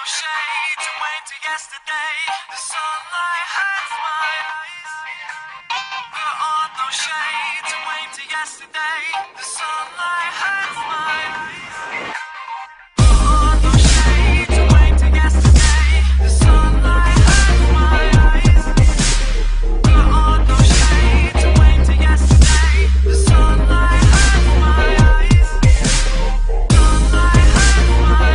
shades and wait till yesterday. The sunlight hurts my eyes. Put on those shades and wait till yesterday. The sunlight hurts my eyes. Put on those shades and wait till yesterday. The sunlight hurts my eyes. Put on those shades and wait till yesterday. The sunlight hurts my eyes. Sunlight hurts my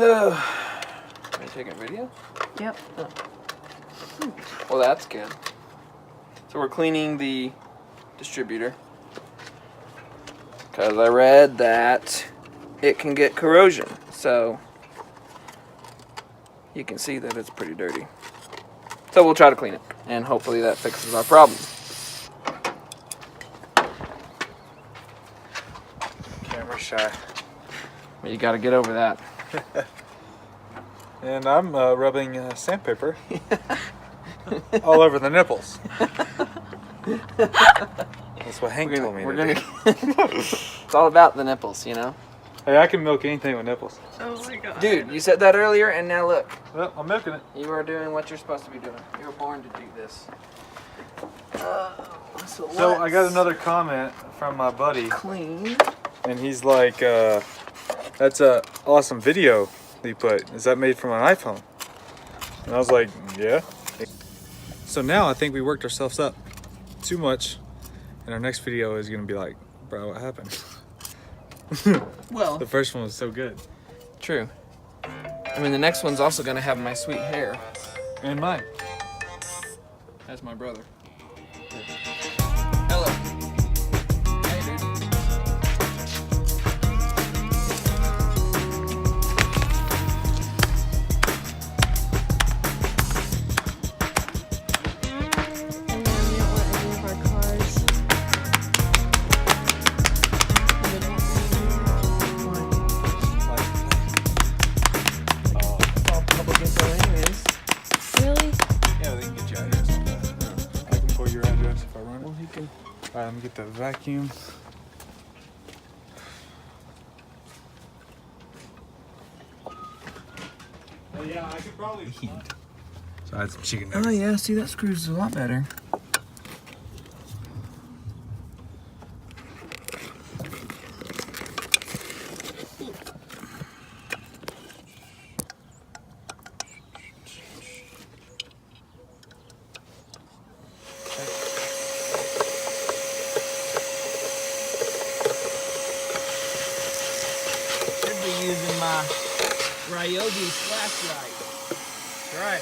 Are you taking a video? Yep. Oh. Well, that's good. So we're cleaning the distributor because I read that it can get corrosion. So you can see that it's pretty dirty. So we'll try to clean it, and hopefully that fixes our problem. Camera shy. But you got to get over that. And I'm rubbing sandpaper all over the nipples. That's what Hank told me to do. It's all about the nipples, you know? Hey, I can milk anything with nipples. Oh my god. Dude, you said that earlier, and now look. Well, I'm milking it. You are doing what you're supposed to be doing. You were born to do this. So I got another comment from my buddy, Clean. and he's like, that's a awesome video that you put. Is that made from an iPhone? And I was like, yeah. So now I think we worked ourselves up too much, and our next video is gonna be like, bro, what happened? Well, The first one was so good. true. I mean, the next one's also gonna have my sweet hair. And mine. That's my brother. Hello. Hey, dude. And then we don't want any of our cars. We don't want It's all public info anyways. Really? Yeah, they can get your address on that. I can pull your address if I run Well, it. he can. Alright, let me get the vacuum. Oh yeah, I could probably. So I had some chicken nuggets. Oh, yeah. See, that screws a lot better. Should be using my Ryobi flashlight. Right.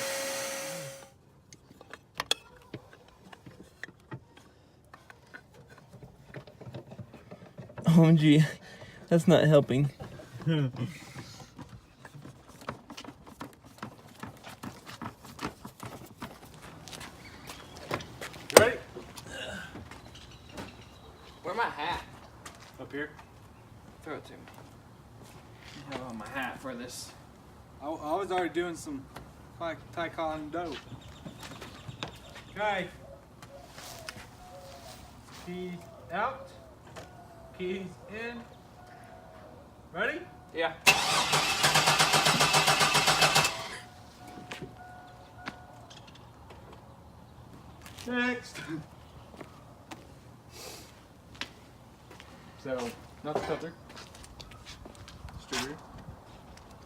Oh, gee. That's not helping. Ready? Where's my hat? Up here. Throw it to me. I have on my hat for this. I was already doing some taekwondo. Okay. Keys out. Keys in. Ready? Yeah. Next. So, not the filter. Distributor.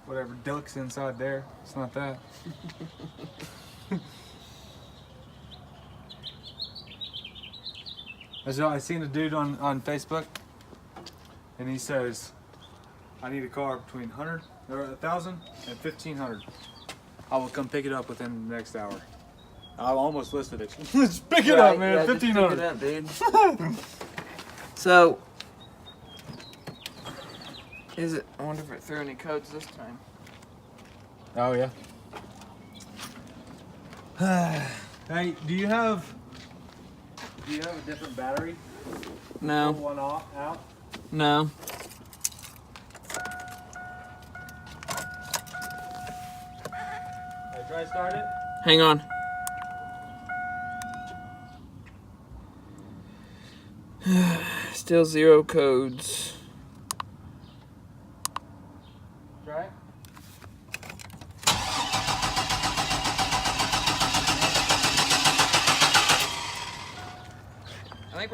Whatever ducks inside there. It's not that. I seen a dude on Facebook, and he says, I need a car between 100 or 1,000 and 1,500. I will come pick it up within the next hour. I almost listed it. Just pick it up, man. Yeah, just pick 1,500. it up, dude. So, is it? I wonder if it threw any codes this time. Oh yeah. Hey, do you have a different battery? No. Pull one off out. No. Hey, try to start it. Hang on. Still 0 codes.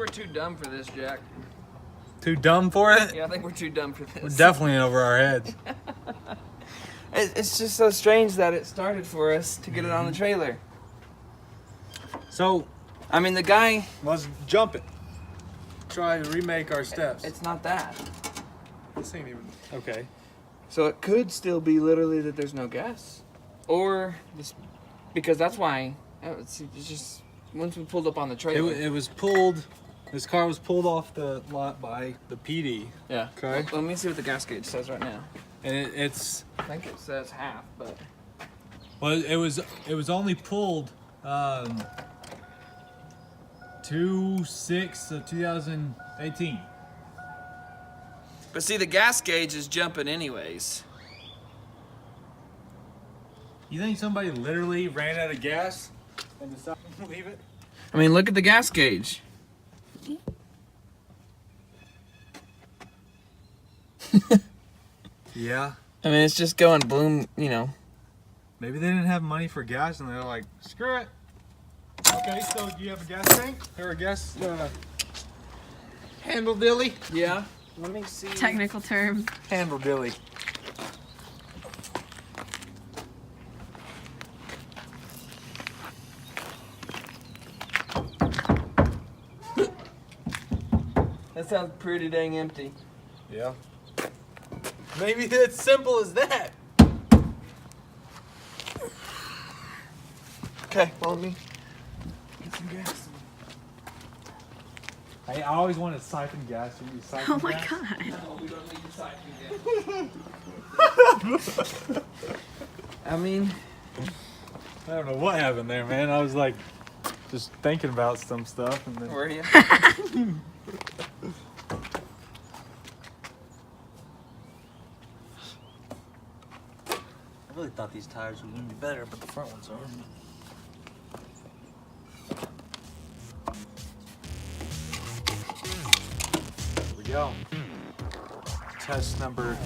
we're too dumb for this, Jack. Too dumb for it? Yeah, I think we're too dumb for this. We're definitely in over our heads. It's just so strange that it started for us to get it on the trailer. So, I mean, the guy... let's jump it. Try to remake our steps. It's not that. This ain't even... Okay. So it could still be literally that there's no gas. Or this... Because that's why... It's just... Once we pulled up on the trailer... It was pulled... This car was pulled off the lot by the PD. Yeah. Okay. Let me see what the gas gauge says right now. And it's... I think it says half, but... Well, it was only pulled 2/6/2018. But see, the gas gauge is jumping anyways. You think somebody literally ran out of gas and decided to leave it? I mean, look at the gas gauge. Yeah. I mean, it's just going boom, you know. Maybe they didn't have money for gas and they're like, screw it. Okay, so do you have a gas tank? Or a gas handle dilly? Yeah. Let me see. Technical term. Handle dilly. That sounds pretty dang empty. Yeah. Maybe it's simple as that. Okay, well, let me get some gas. I always wanted to siphon gas. You need siphon Oh my gas? god. No, we don't need to siphon gas. I mean... I don't know what happened there, man. I was like, just thinking about some stuff and then... Were you? I really thought these tires were going to be better, but the front ones are. Here we go. Test number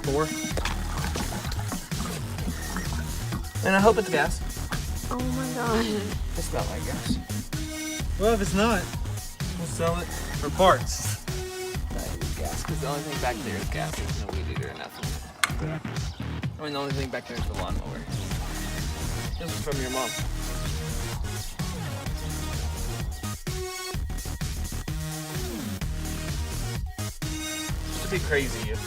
4. And I hope it's gas. Oh my god. It smells like gas. Well, if it's not, we'll sell it for parts. Not even gas, because the only thing back there is gas. There's no weed eater or nothing. I mean, the only thing back there is the lawnmower. This is from your mom. This would be crazy if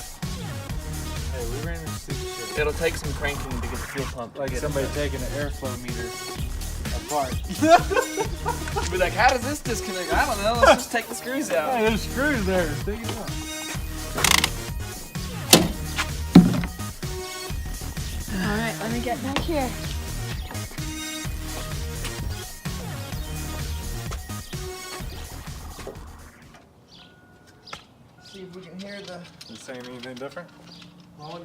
Hey, we ran into stupid shit. it'll take some cranking to get the fuel pump. Like somebody taking an airflow meter apart. Be like, how does this disconnect? I don't know. Let's just take the screws out. Hey, there's screws there. Take it out. Alright, let me get back here. See if we can hear the. Is it saying anything different? Well,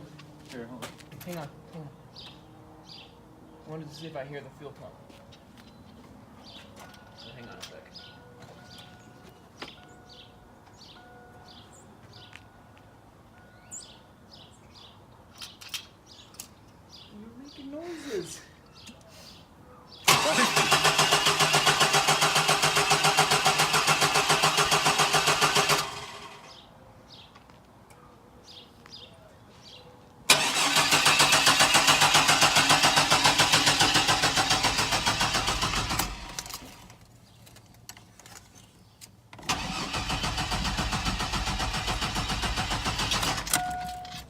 Here, hold on. hang on. I wanted to see if I hear the fuel pump. So hang on a second. You're making noises.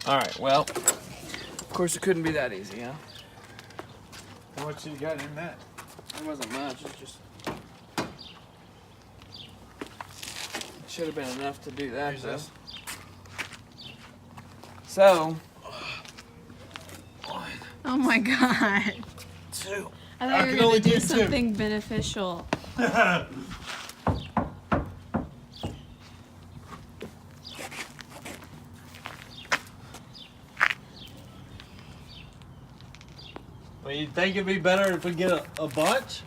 All right, well, of course it couldn't be that easy, huh? What you got in that? It wasn't much, it's just... Should have been enough to do that, Here's though. this. So... Oh my god. 2. I I thought can you were only gonna do do two. something beneficial. Well, you think it'd be better if we get a bunch?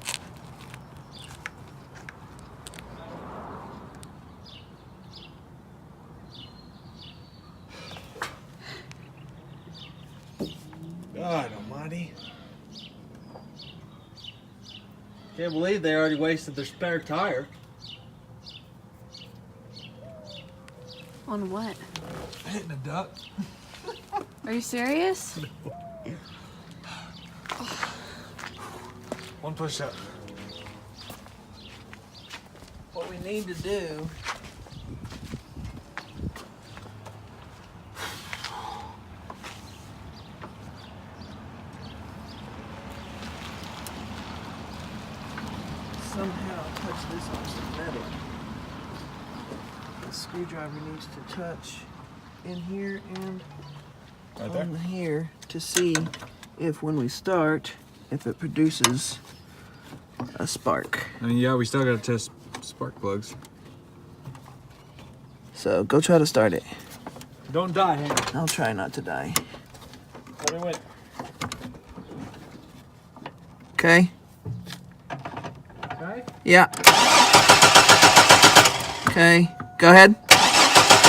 God almighty. Can't believe they already wasted their spare tire. On what? Hitting a duck. Are you serious? One push up. What we need to do Somehow touch this on some metal. The screwdriver needs to touch in here and Right there? on here to see if when we start, if it produces a spark. I mean, yeah, we still gotta test spark plugs. So go try to start it. Don't die, Henry. I'll try not to die. Let it win. Okay? Okay. Yeah. Okay. Go ahead.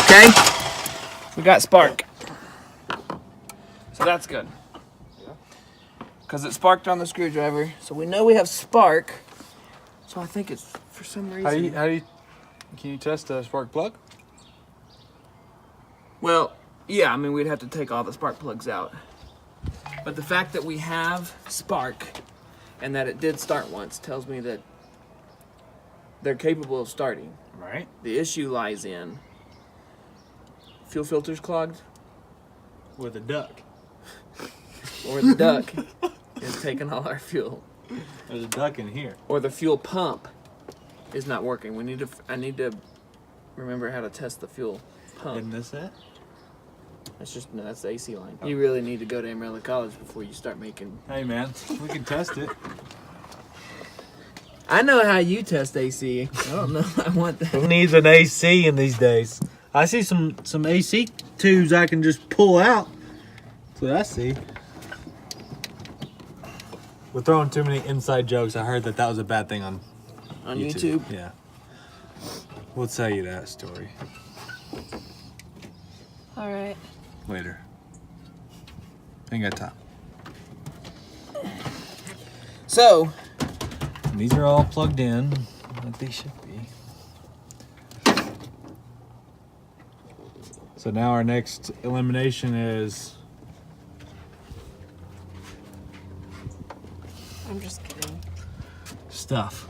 Okay. we got spark. So that's good. Because it sparked on the screwdriver. So we know we have spark. So I think it's for some reason. Can you test a spark plug? Well, yeah, I mean, we'd have to take all the spark plugs out. But the fact that we have spark and that it did start once tells me that they're capable of starting. Right. The issue lies in fuel filters clogged, With a duck. or the duct is taking all our fuel, There's a duck in here. or the fuel pump is not working. I need to remember how to test the fuel pump. Isn't this it? That's the AC line. You really need to go to Amarillo College before you start making. Hey man, we can test it. I know how you test AC. I don't know if I want that. Who needs an AC in these days? I see some AC tubes I can just pull out. That's what I see. We're throwing too many inside jokes. I heard that was a bad thing on YouTube. Yeah. We'll tell you that story All right. later. Ain't got time. So, And these are all plugged in, like they should be. So now our next elimination is I'm just kidding. stuff.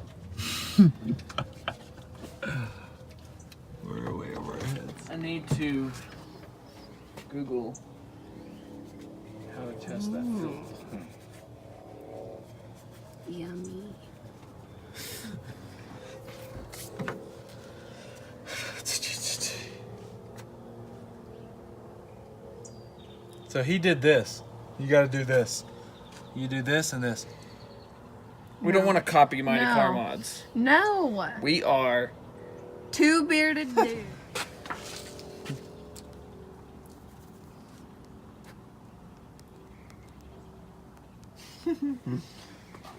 We're way over our heads. I need to Google how to test that fuel. Yummy. So he did this. You gotta do this. You do this and this. We don't want to copy Mighty No. Car Mods. No. We are. Two bearded dudes.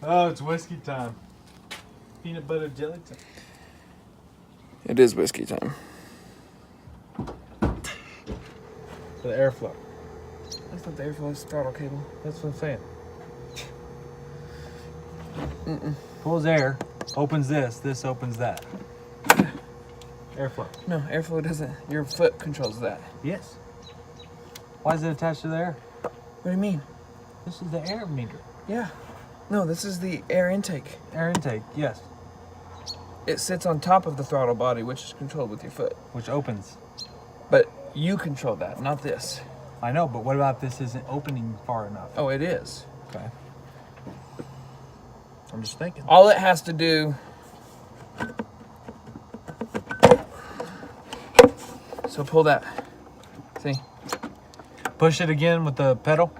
Oh, it's whiskey time. Peanut butter jelly time. It is whiskey time. For the airflow. That's not the airflow, it's the throttle cable. That's what I'm saying. Pulls air, opens this opens that. Airflow. No, airflow doesn't. Your foot controls that. Yes. Why is it attached to the air? What do you mean? This is the air meter. Yeah. No, this is the air intake. Air intake, yes. It sits on top of the throttle body, which is controlled with your foot. Which opens. But you control that, not this. I know, but what about this isn't opening far enough? Oh, it is. Okay. I'm just thinking. All it has to do. So pull that. See? Push it again with the pedal.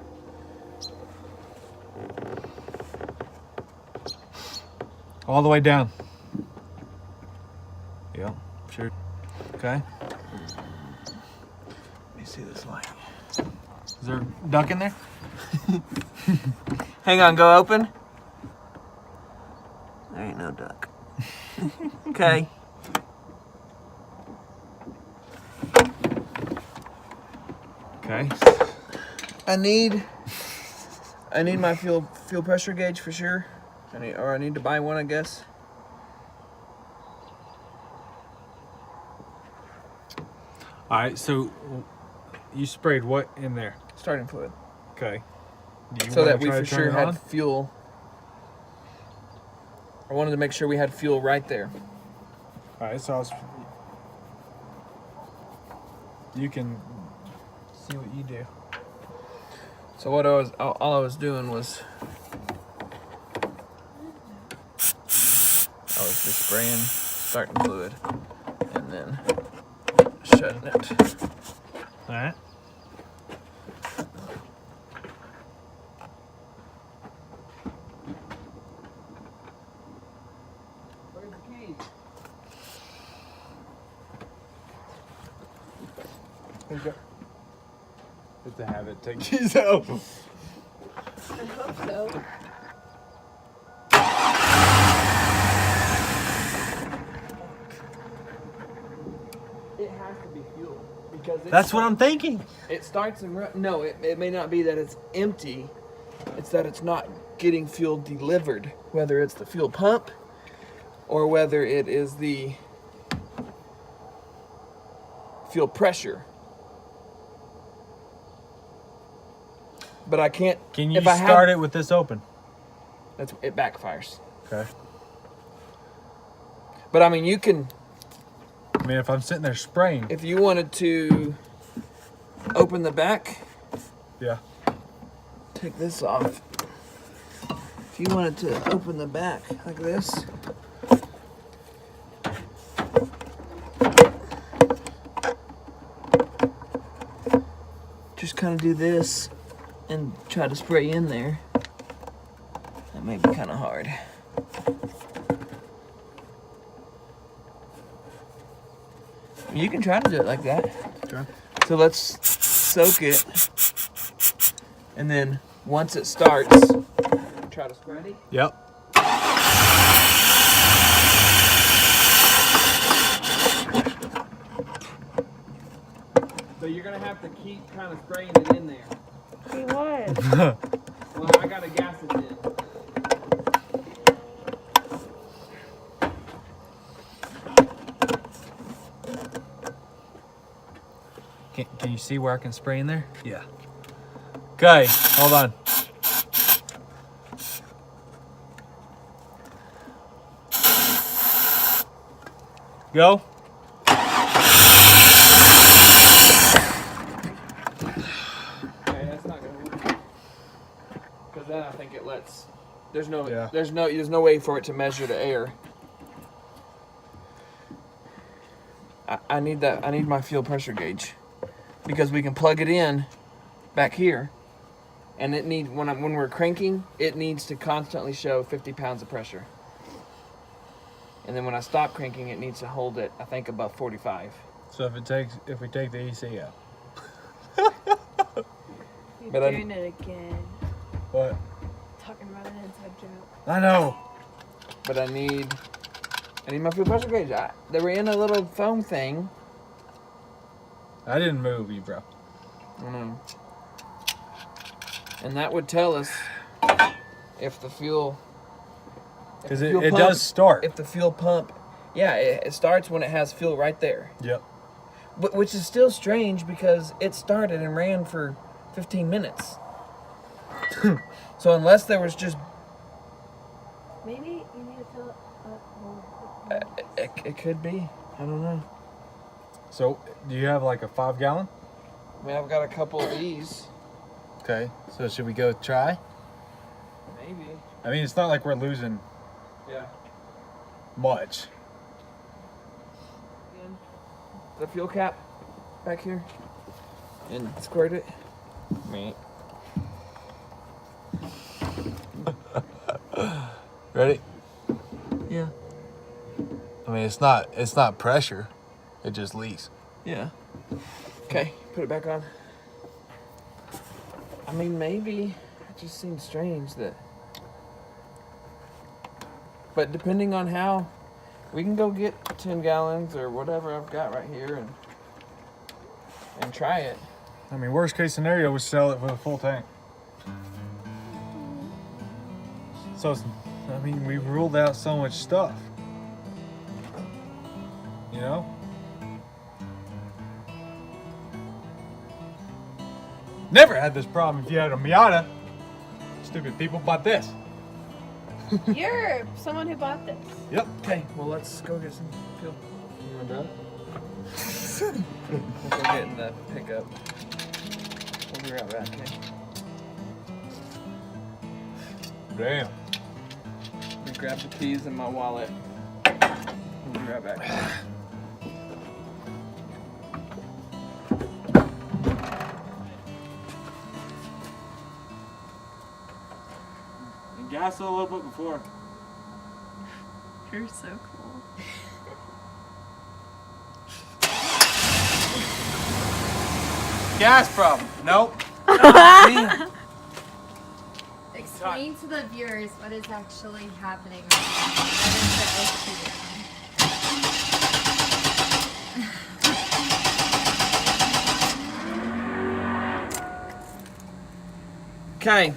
All the way down. Yep, sure. Okay. Let me see this light. Is there a duck in there? Hang on, go open. There ain't no duck. Okay. Okay. I need my fuel pressure gauge for sure. I need to buy one, I guess. All right, so you sprayed what in there? Starting fluid. Okay. Do you So wanna that we try for to turn sure it had on? fuel. I wanted to make sure we had fuel right there. All right, so you can see what you do. So what all I was doing was I was just spraying starting fluid and then shutting it. All right. Where's the keys? There you go. It's a habit. Take these out. I hope so. It has to be fuel because That's what I'm thinking. It starts and no, it may not be that it's empty. It's that it's not getting fuel delivered, whether it's the fuel pump or whether it is the fuel pressure. But I can't. Can you if I start have, it with this open? it backfires. Okay. But I mean, you can, I mean, if I'm sitting there spraying. if you wanted to open the back, Yeah. take this off. If you wanted to open the back like this, just kind of do this and try to spray in there. That may be kind of hard. You can try to do it like that. Okay. So let's soak it, and then once it starts, try to spray it. Yep. So you're gonna have to keep kind of spraying it in there. See what? Well, I gotta gas it in. Can you see where I can spray in there? Yeah. Okay, hold on. Go. Okay, that's not gonna work. Because then I think it lets. There's no. Yeah. There's no way for it to measure the air. I need that. I need my fuel pressure gauge, because we can plug it in back here, and it need when we're cranking, it needs to constantly show 50 pounds of pressure. And then when I stop cranking, it needs to hold it, I think, above 45. So if we take the AC out. You're But doing it again. What? Talking about an inside joke. I know. But I need my fuel pressure gauge. They were in a little foam thing. I didn't move you, bro. I know. And that would tell us if the fuel. Because it does start. If the fuel pump, yeah, it starts when it has fuel right there. Yep. But which is still strange because it started and ran for 15 minutes. So unless there was just, Maybe you need to fill it up more. it could be. I don't know. So do you have like a 5 gallon? I mean, I've got a couple of these. Okay. So should we go try? Maybe. I mean, it's not like we're losing Yeah. much. The fuel cap back here. And squirt it. Me. Ready? Yeah. I mean, it's not pressure. It just leaks. Yeah. Okay, put it back on. I mean, maybe it just seems strange that. But depending on how, we can go get 10 gallons or whatever I've got right here and try it. I mean, worst case scenario, we sell it for a full tank. So, I mean, we ruled out so much stuff. You know? Never had this problem if you had a Miata. Stupid people bought this. You're someone who bought this. Yep. Okay, well let's go get some fuel. You want that? We'll go get in the pickup. We'll be right back, okay? Damn. Let me grab the keys in my wallet. We'll be right back. And gas a little bit before. You're so cool. Gas problem. Nope. Explain to the viewers what is actually happening right now. What is the issue? Okay.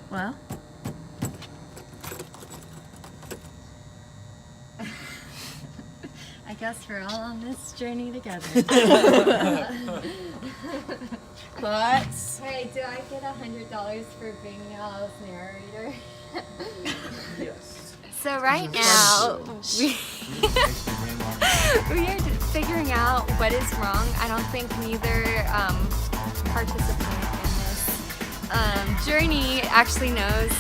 Well, I guess we're all on this journey together. But Hey, do I get $100 for being y'all's narrator? Yes. So right now, we are just figuring out what is wrong. I don't think neither participant in this journey actually knows,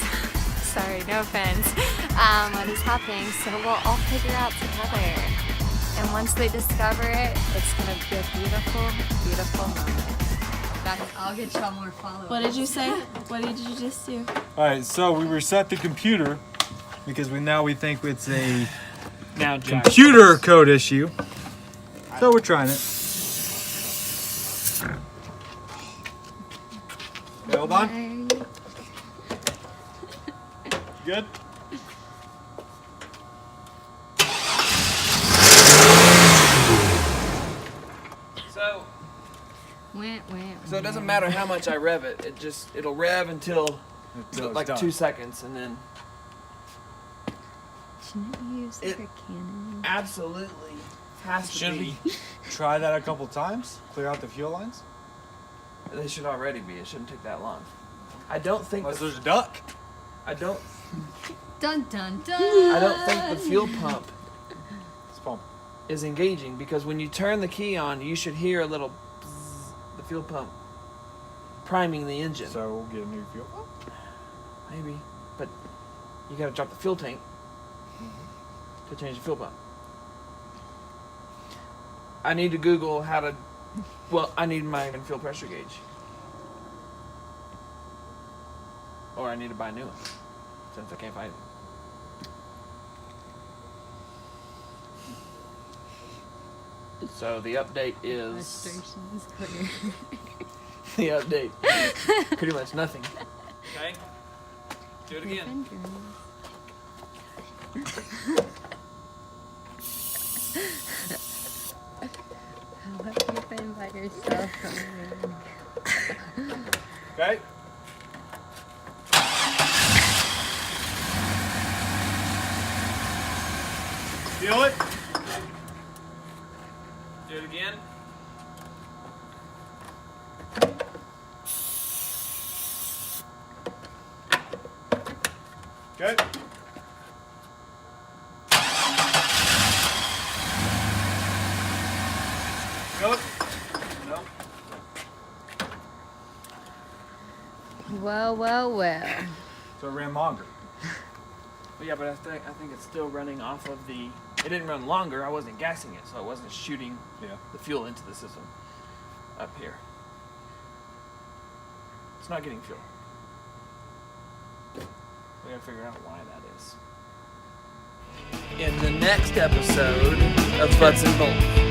sorry, no offense, what is happening. So we'll all figure out together. And once they discover it, it's going to be a beautiful, beautiful moment. I'll get y'all more followers. what did you say? What did you just do? All right, so we reset the computer because we think it's a Now, Jack. computer code issue. So we're trying it. Okay, hold on. Good. So it doesn't matter how much I rev it. It'll rev until Until it's like done. 2 seconds, and then Shouldn't you use It- like a cannon? absolutely has to Should be. we try that a couple times? Clear out the fuel lines? They should already be. It shouldn't take that long. I don't think. Unless there's a duck. I don't. Dun dun dun! I don't think the fuel pump Let's pump. is engaging, because when you turn the key on, you should hear a little bzzz, the fuel pump priming the engine. So we'll get a new fuel pump. Maybe, but you gotta drop the fuel tank to change the fuel pump. I need to Google how to. Well, I need my fuel pressure gauge, or I need to buy a new one since I can't find it. So the update is Frustration is clear. the update. Pretty much nothing. Okay. Do it again. How about you been by yourself? Okay. Feel it? Do it again. Okay. Feel it? No. Well, well, well. So it ran longer. But yeah, but I think it's still running off of the. It didn't run longer. I wasn't gassing it, so it wasn't shooting Yeah. the fuel into the system up here. It's not getting fuel. We gotta figure out why that is. In the next episode of Butts and Bolts.